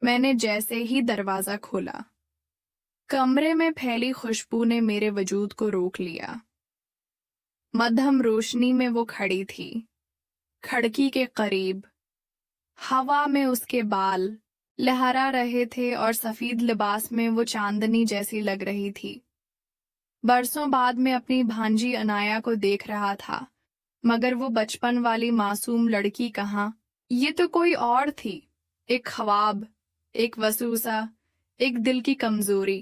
میں نے جیسے ہی دروازہ کھولا، کمرے میں پھیلی خوشبو نے میرے وجود کو روک لیا۔ مدھم روشنی میں وہ کھڑی تھی، کھڑکی کے قریب، ہوا میں اس کے بال لہرا رہے تھے اور سفید لباس میں وہ چاندنی جیسی لگ رہی تھی۔ برسوں بعد میں اپنی بھانجی انایا کو دیکھ رہا تھا، مگر وہ بچپن والی معصوم لڑکی کہاں، یہ تو کوئی اور تھی، ایک خواب، ایک وسوسہ، ایک دل کی کمزوری۔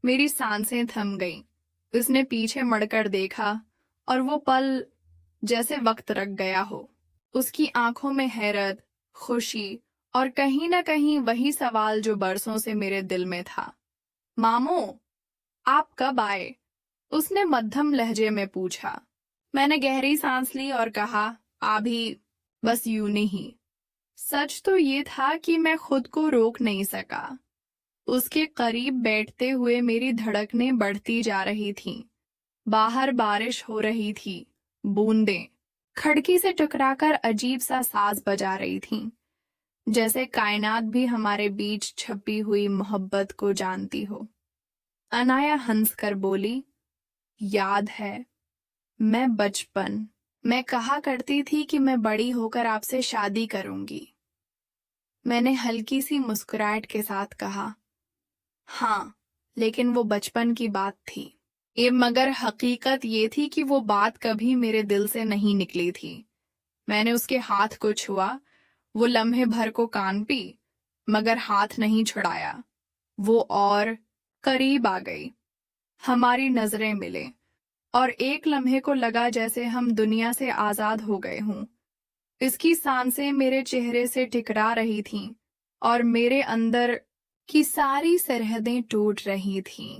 میری سانسیں تھم گئیں۔ اس نے پیچھے مڑ کر دیکھا اور وہ پل جیسے وقت رک گیا ہو۔ اس کی آنکھوں میں حیرت، خوشی اور کہیں نہ کہیں وہی سوال جو برسوں سے میرے دل میں تھا۔ ماموں، آپ کب آئے؟ اس نے مدھم لہجے میں پوچھا۔ میں نے گہری سانس لی اور کہا، ابھی، بس یوں نہیں۔ سچ تو یہ تھا کہ میں خود کو روک نہیں سکا۔ اس کے قریب بیٹھتے ہوئے میری دھڑکنیں بڑھتی جا رہی تھیں۔ باہر بارش ہو رہی تھی، بوندیں کھڑکی سے ٹکرا کر عجیب سا ساز بجا رہی تھیں، جیسے کائنات بھی ہمارے بیچ چھپی ہوئی محبت کو جانتی ہو۔ انایا ہنس کر بولی، یاد ہے، میں کہا کرتی تھی کہ میں بڑی ہو کر آپ سے شادی کروں گی۔ میں نے ہلکی سی مسکراہٹ کے ساتھ کہا، ہاں، لیکن وہ بچپن کی بات تھی۔ مگر حقیقت یہ تھی کہ وہ بات کبھی میرے دل سے نہیں نکلی تھی۔ میں نے اس کے ہاتھ کو چھوا، وہ لمحے بھر کو کانپی، مگر ہاتھ نہیں چھڑایا۔ وہ اور قریب آ گئی، ہماری نظریں ملے، اور ایک لمحے کو لگا جیسے ہم دنیا سے آزاد ہو گئے ہوں۔ اس کی سانسیں میرے چہرے سے ٹکرا رہی تھیں اور میرے اندر کی ساری سرحدیں ٹوٹ رہی تھیں۔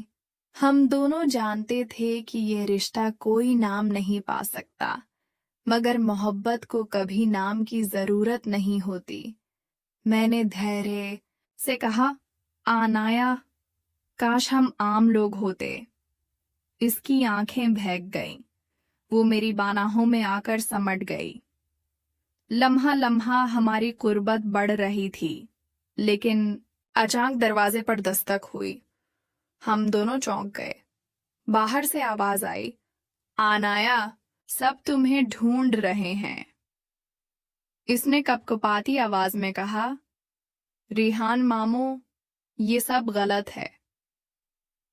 ہم دونوں جانتے تھے کہ یہ رشتہ کوئی نام نہیں پا سکتا، مگر محبت کو کبھی نام کی ضرورت نہیں ہوتی۔ میں نے دھیرے سے کہا، انایا، کاش ہم عام لوگ ہوتے۔ اس کی آنکھیں بھیگ گئیں، وہ میری بانہوں میں آ کر سمٹ گئی۔ لمحہ لمحہ ہماری قربت بڑھ رہی تھی، لیکن اچانک دروازے پر دستک ہوئی۔ ہم دونوں چونک گئے۔ باہر سے آواز آئی، انایا، سب تمہیں ڈھونڈ رہے ہیں۔ اس نے کپکپاتی آواز میں کہا، ریحان ماموں، یہ سب غلط ہے۔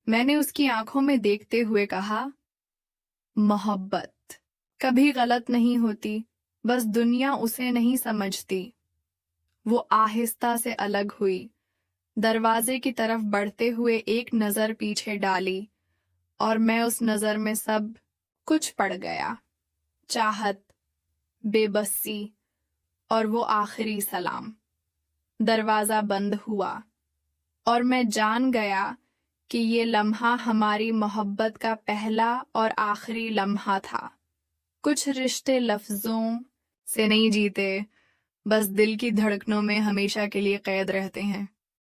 میں نے اس کی آنکھوں میں دیکھتے ہوئے کہا، محبت کبھی غلط نہیں ہوتی، بس دنیا اسے نہیں سمجھتی۔ وہ آہستہ سے الگ ہوئی، دروازے کی طرف بڑھتے ہوئے ایک نظر پیچھے ڈالی، اور میں اس نظر میں سب کچھ پڑ گیا، چاہت، بے بسی اور وہ آخری سلام۔ دروازہ بند ہوا، اور میں جان گیا کہ یہ لمحہ ہماری محبت کا پہلا اور آخری لمحہ تھا۔ کچھ رشتے لفظوں سے نہیں جیتے، بس دل کی دھڑکنوں میں ہمیشہ کے لیے قید رہتے ہیں۔